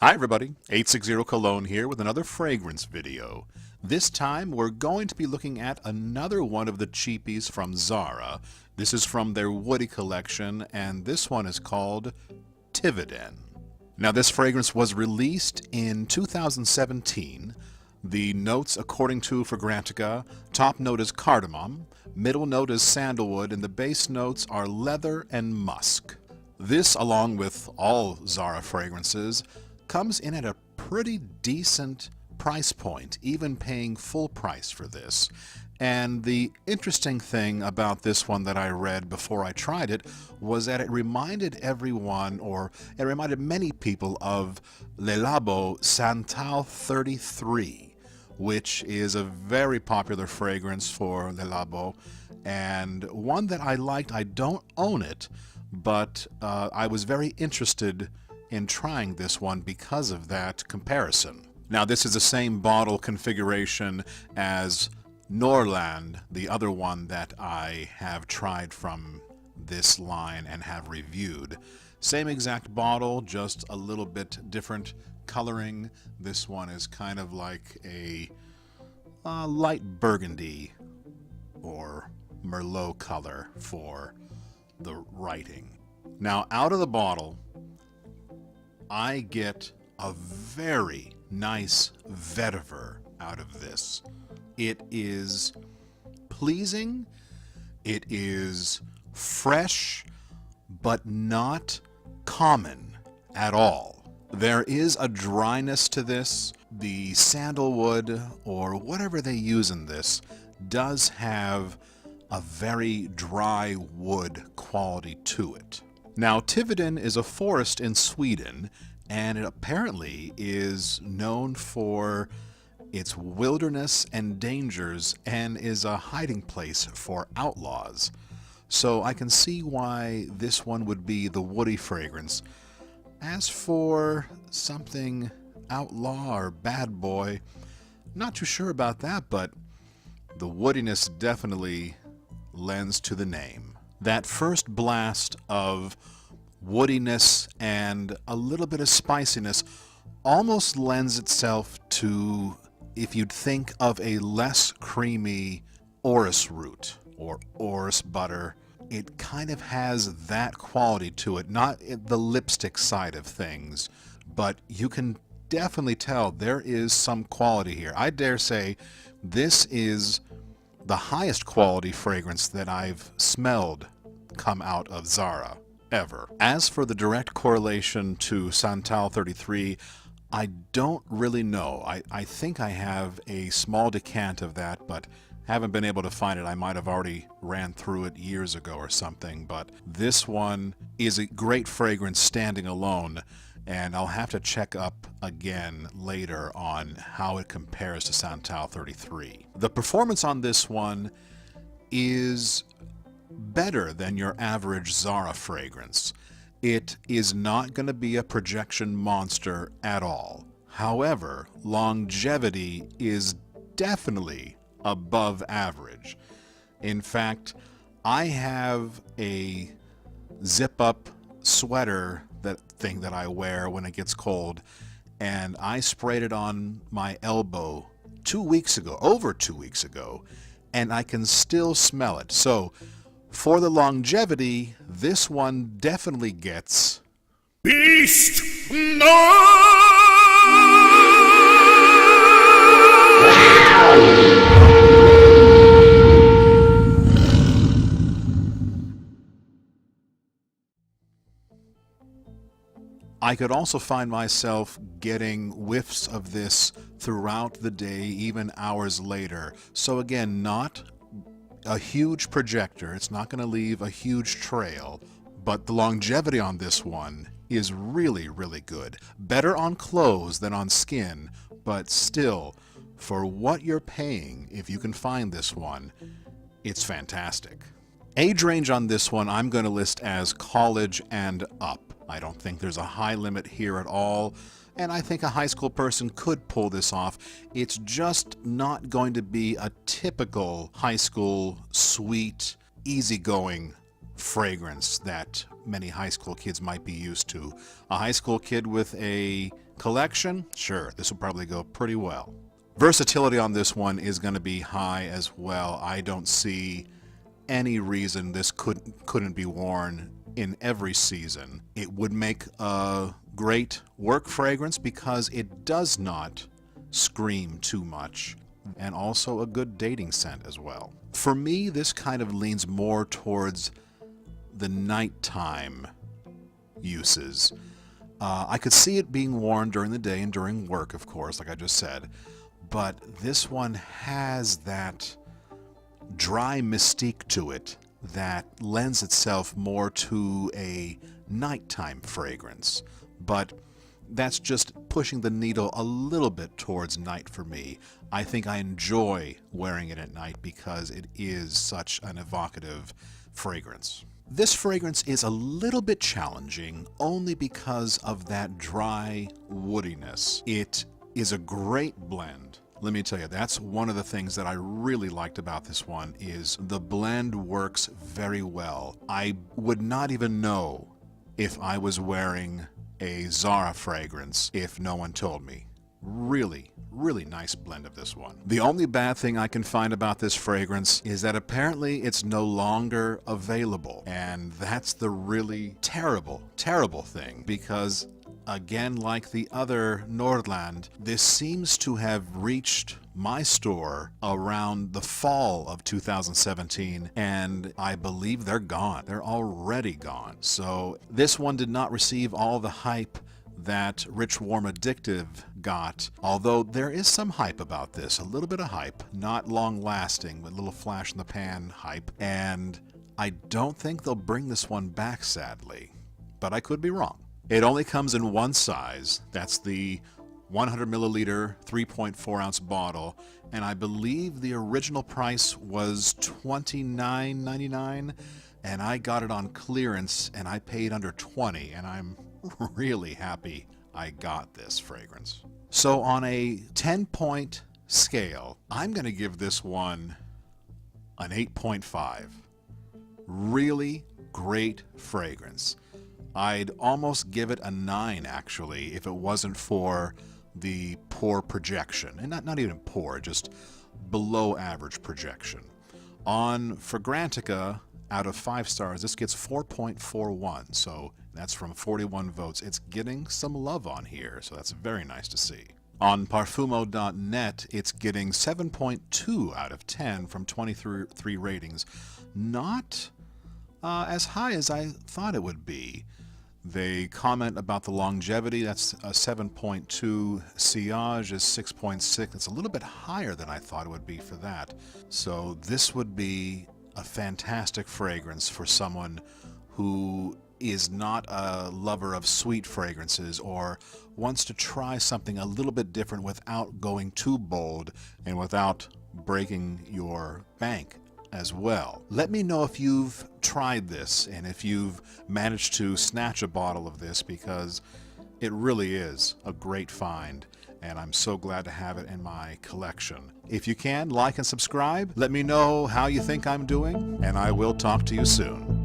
Hi everybody, 860 Cologne here with another fragrance video. This time we're going to be looking at another one of the cheapies from ZARA. This is from their Woody collection, and this one is called Tiveden. Now this fragrance was released in 2017. The notes, according to Fragrantica, top note is cardamom, middle note is sandalwood, and the base notes are leather and musk. This, along with all ZARA fragrances, comes in at a pretty decent price point, even paying full price for this. And the interesting thing about this one that I read before I tried it was that it reminded everyone, or it reminded many people, of Le Labo Santal 33, which is a very popular fragrance for Le Labo, and one that I liked. I don't own it, but I was very interested in trying this one because of that comparison. Now this is the same bottle configuration as Norland, the other one that I have tried from this line and have reviewed. Same exact bottle, just a little bit different coloring. This one is kind of like a light burgundy or Merlot color for the writing. Now out of the bottle, I get a very nice vetiver out of this. It is pleasing, it is fresh, but not common at all. There is a dryness to this. The sandalwood, or whatever they use in this, does have a very dry wood quality to it. Now, Tiveden is a forest in Sweden, and it apparently is known for its wilderness and dangers, and is a hiding place for outlaws. So I can see why this one would be the woody fragrance. As for something outlaw or bad boy, not too sure about that, but the woodiness definitely lends to the name. That first blast of woodiness and a little bit of spiciness almost lends itself to, if you'd think of a less creamy orris root or orris butter, it kind of has that quality to it. Not the lipstick side of things, but you can definitely tell there is some quality here. I dare say this is the highest quality fragrance that I've smelled come out of ZARA ever. As for the direct correlation to Santal 33, I don't really know. I think I have a small decant of that, but haven't been able to find it. I might have already ran through it years ago or something, but this one is a great fragrance standing alone, and I'll have to check up again later on how it compares to Santal 33. The performance on this one is better than your average ZARA fragrance. It is not going to be a projection monster at all. However, longevity is definitely above average. In fact, I have a zip-up sweater, that thing that I wear when it gets cold, and I sprayed it on my elbow 2 weeks ago, over 2 weeks ago, and I can still smell it. So for the longevity, this one definitely gets Beast No! I could also find myself getting whiffs of this throughout the day, even hours later. So again, not a huge projector. It's not going to leave a huge trail, but the longevity on this one is really, really good. Better on clothes than on skin, but still, for what you're paying, if you can find this one, it's fantastic. Age range on this one I'm going to list as college and up. I don't think there's a high limit here at all, and I think a high school person could pull this off. It's just not going to be a typical high school, sweet, easygoing fragrance that many high school kids might be used to. A high school kid with a collection, sure, this will probably go pretty well. Versatility on this one is going to be high as well. I don't see any reason this couldn't be worn in every season. It would make a great work fragrance because it does not scream too much, and also a good dating scent as well. For me, this kind of leans more towards the nighttime uses. I could see it being worn during the day and during work, of course, like I just said, but this one has that dry mystique to it that lends itself more to a nighttime fragrance. But that's just pushing the needle a little bit towards night for me. I think I enjoy wearing it at night because it is such an evocative fragrance. This fragrance is a little bit challenging only because of that dry woodiness. It is a great blend. Let me tell you, that's one of the things that I really liked about this one is the blend works very well. I would not even know if I was wearing a ZARA fragrance if no one told me. Really, really nice blend of this one. The only bad thing I can find about this fragrance is that apparently it's no longer available. And that's the really terrible, terrible thing, because again, like the other Nordland, this seems to have reached my store around the fall of 2017, and I believe they're gone. They're already gone. So this one did not receive all the hype that Rich Warm Addictive got, although there is some hype about this, a little bit of hype, not long lasting, but a little flash in the pan hype, and I don't think they'll bring this one back, sadly, but I could be wrong. It only comes in one size, that's the 100 milliliter 3.4 ounce bottle, and I believe the original price was $29.99, and I got it on clearance and I paid under $20, and I'm really happy I got this fragrance. So on a 10-point scale, I'm going to give this one an 8.5. Really great fragrance. I'd almost give it a 9 actually if it wasn't for the poor projection, and not even poor, just below average projection. On Fragrantica, out of 5 stars, this gets 4.41, so that's from 41 votes. It's getting some love on here, so that's very nice to see. On Parfumo.net, it's getting 7.2 out of 10 from 23 ratings. Not as high as I thought it would be. They comment about the longevity, that's a 7.2, sillage is 6.6, it's a little bit higher than I thought it would be for that. So this would be a fantastic fragrance for someone who is not a lover of sweet fragrances or wants to try something a little bit different without going too bold and without breaking your bank as well. Let me know if you've tried this and if you've managed to snatch a bottle of this, because it really is a great find and I'm so glad to have it in my collection. If you can, like and subscribe. Let me know how you think I'm doing, and I will talk to you soon.